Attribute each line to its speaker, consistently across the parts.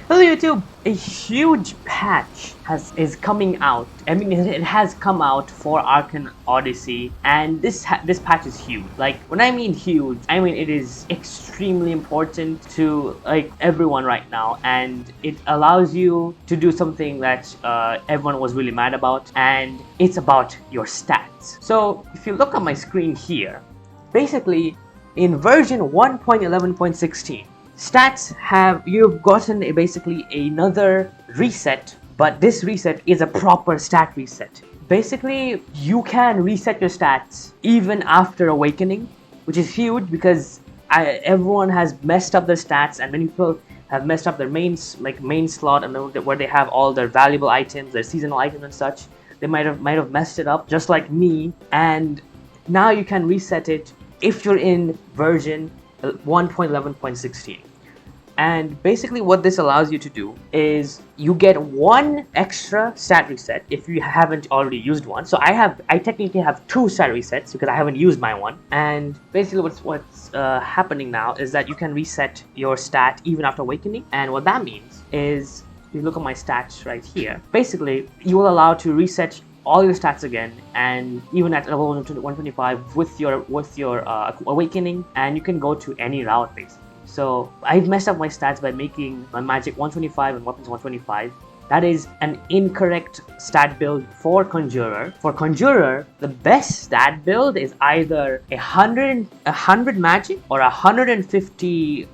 Speaker 1: Hello YouTube! A huge patch is coming out. I mean, it has come out for Arcane Odyssey, and this patch is huge. Like, when I mean huge, I mean it is extremely important to like everyone right now, and it allows you to do something that everyone was really mad about, and it's about your stats. So if you look at my screen here, basically in version 1.11.16. Stats you've gotten basically another reset, but this reset is a proper stat reset. Basically, you can reset your stats even after awakening, which is huge because everyone has messed up their stats, and many people have messed up their main slot, and where they have all their valuable items, their seasonal items and such. They might have messed it up just like me, and now you can reset it if you're in version 1.11.16. And basically what this allows you to do is you get one extra stat reset if you haven't already used one. So I technically have two stat resets because I haven't used my one. And basically what's happening now is that you can reset your stat even after awakening. And what that means is, if you look at my stats right here, basically you will allow to reset all your stats again, and even at level 125 with your awakening, and you can go to any route basically. So I've messed up my stats by making my magic 125 and weapons 125. That is an incorrect stat build for Conjurer. For Conjurer, the best stat build is either 100 magic or 150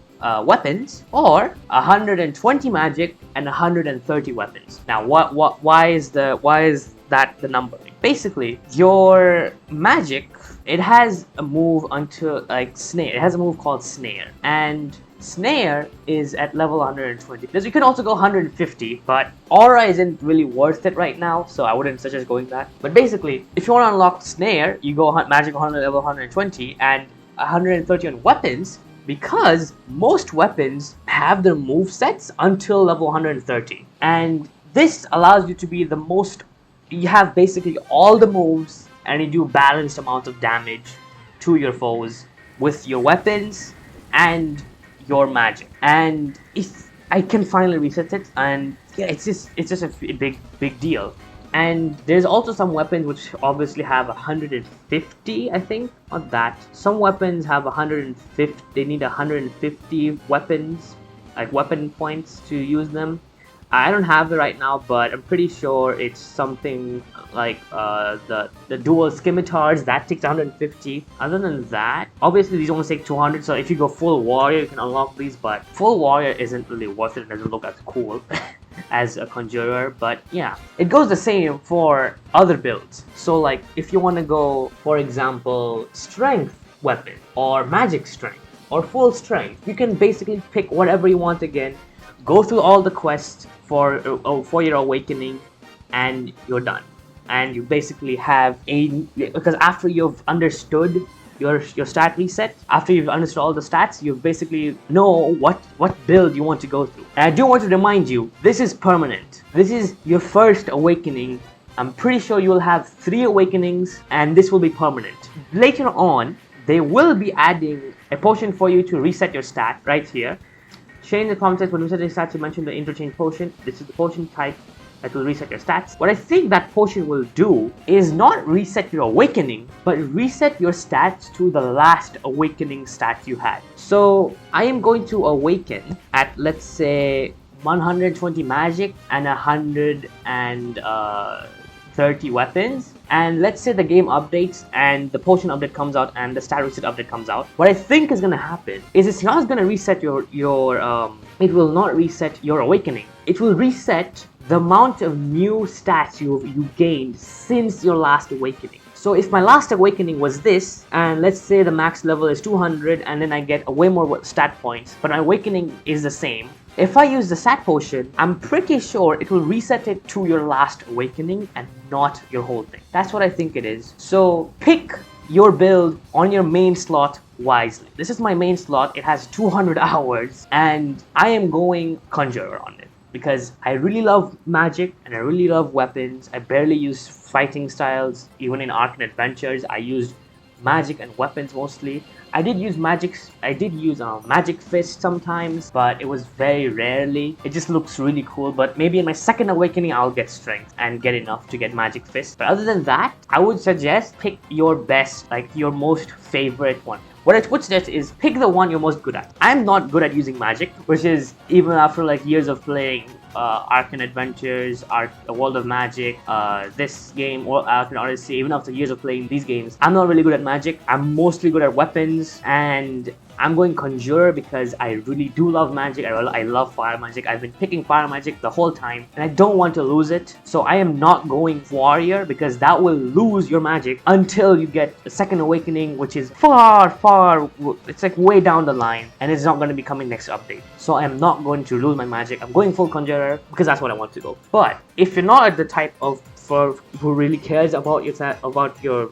Speaker 1: weapons, or 120 magic and 130 weapons. Now, why is that the number? Basically, your magic, it has a move until like snare. It has a move called snare, and snare is at level 120. Because you can also go 150, but aura isn't really worth it right now, so I wouldn't suggest going that. But basically, if you want to unlock snare, you go magic 100 level 120 and 130 on weapons, because most weapons have their move sets until level 130, and this allows you to be the most. You have basically all the moves, and you do balanced amounts of damage to your foes with your weapons and your magic. And if I can finally reset it, and yeah, it's just a big deal. And there's also some weapons which obviously have 150, I think, not that. Some weapons have 150, they need 150 weapons, like weapon points to use them. I don't have it right now, but I'm pretty sure it's something like the dual scimitars that takes 150. Other than that, obviously these only take 200. So if you go full warrior, you can unlock these. But full warrior isn't really worth it. It doesn't look as cool as a conjurer. But yeah, it goes the same for other builds. So like if you want to go, for example, strength weapon or magic strength or full strength, you can basically pick whatever you want again. Go through all the quests for your awakening, and you're done. And you basically have because after you've understood your stat reset, after you've understood all the stats, you basically know what build you want to go through. And I do want to remind you, this is permanent. This is your first awakening. I'm pretty sure you will have 3 awakenings, and this will be permanent. Later on, they will be adding a potion for you to reset your stat right here. Change the comment section when resetting stats. You mentioned the interchange potion. This is the potion type that will reset your stats. What I think that potion will do is not reset your awakening, but reset your stats to the last awakening stat you had. So I am going to awaken at, let's say, 120 magic and 130 weapons. And let's say the game updates and the potion update comes out and the stat reset update comes out. What I think is gonna happen is it's not gonna reset it will not reset your awakening. It will reset the amount of new stats you gained since your last awakening. So if my last awakening was this, and let's say the max level is 200, and then I get way more stat points, but my awakening is the same. If I use the stat potion, I'm pretty sure it will reset it to your last awakening and not your whole thing. That's what I think it is. So pick your build on your main slot wisely. This is my main slot. It has 200 hours, and I am going Conjurer on it because I really love magic and I really love weapons. I barely use fighting styles. Even in Arcane Adventures, I used magic and weapons mostly. I did use magic fist sometimes, but it was very rarely. It just looks really cool, but maybe in my second awakening I'll get strength and get enough to get magic fist. But other than that, I would suggest pick your best, like your most favorite one. What I would suggest is pick the one you're most good at. I'm not good at using magic, which is even after like years of playing Arcane Adventures, World of Magic, this game, or Arcane Odyssey, even after years of playing these games, I'm not really good at magic. I'm mostly good at weapons, and I'm going Conjurer because I really do love magic. I love fire magic. I've been picking fire magic the whole time, and I don't want to lose it. So I am not going Warrior because that will lose your magic until you get a second awakening, which is far, it's like way down the line, and it's not going to be coming next update. So I am not going to lose my magic. I'm going full Conjurer because that's what I want to go. But if you're not the type of who really cares about your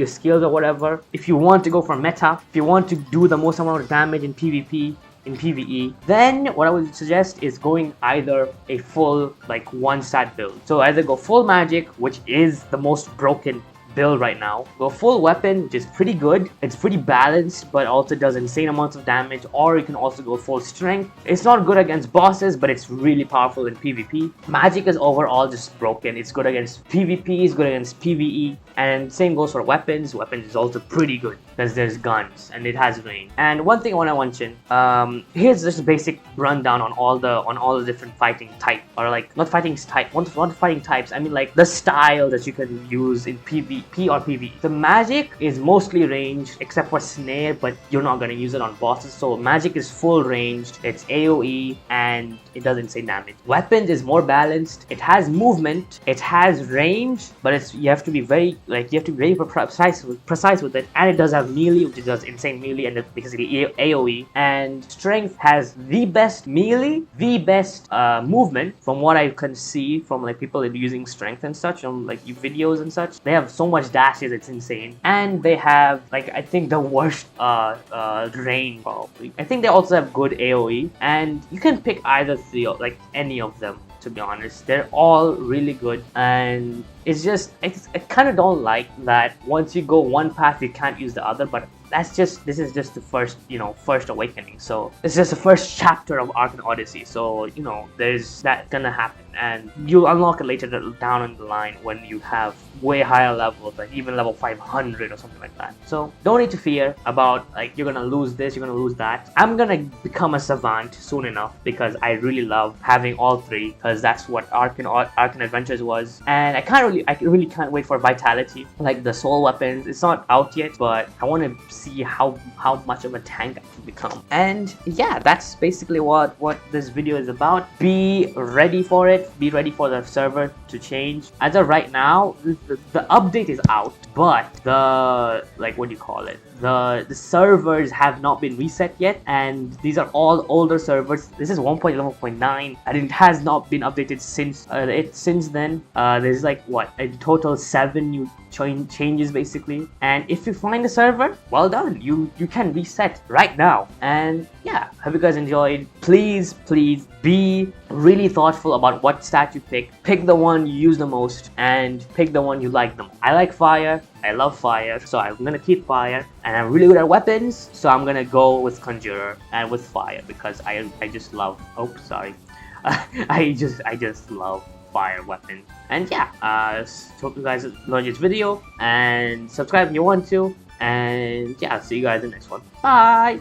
Speaker 1: skills or whatever, if you want to go for meta, if you want to do the most amount of damage in PvP, in PvE, then what I would suggest is going either a full like one-stat build. So either go full magic, which is the most broken build right now, go full weapon, which is pretty good. It's pretty balanced, but also does insane amounts of damage. Or you can also go full strength. It's not good against bosses, but it's really powerful in PvP. Magic is overall just broken. It's good against PvP, it's good against PvE, and same goes for weapons. Weapons is also pretty good because there's guns and it has range. And one thing I want to mention, here's just a basic rundown on all the different fighting type, or like not fighting types. I mean like the style that you can use in PvP or PvE. The magic is mostly ranged except for snare, but you're not gonna use it on bosses. So magic is full ranged. It's AOE and it does insane damage. Weapons is more balanced. It has movement. It has range, but you have to be very precise with it. And it does have melee, which does insane melee, and it's basically AOE. And strength has the best melee, the best movement from what I can see from like people using strength and such on like videos and such. They have so much dashes, it's insane. And they have like I think the worst range probably. I think they also have good AOE, and you can pick either three, like any of them. To be honest, they're all really good, and it's just I kind of don't like that once you go one path you can't use the other, but this is just the first awakening, so it's just the first chapter of Arcane Odyssey, so there's that gonna happen, and you'll unlock it later down in the line when you have way higher levels, like even level 500 or something like that. So don't need to fear about like you're gonna lose this, you're gonna lose that. I'm gonna become a savant soon enough because I really love having all three, because that's what Arcane Adventures was, and I really can't wait for Vitality, like the soul weapons. It's not out yet, but I want to see how much of a tank I can become. And yeah, that's basically what this video is about. Be ready for it. Be ready for the server to change. As of right now, the update is out, but the the servers have not been reset yet, and these are all older servers. This is 1.11.9 and it has not been updated since then. There's like a total 7 new changes basically, and if you find a server, well done, you can reset right now. And yeah, hope you guys enjoyed. Please be really thoughtful about what stat you pick the one you use the most, and pick the one you like the most. I like fire, I love fire, so I'm gonna keep fire, and I'm really good at weapons, so I'm gonna go with Conjurer and with fire because I just love I just love fire weapons. And yeah, hope you guys enjoyed this video, and subscribe if you want to, and yeah, I'll see you guys in the next one. Bye.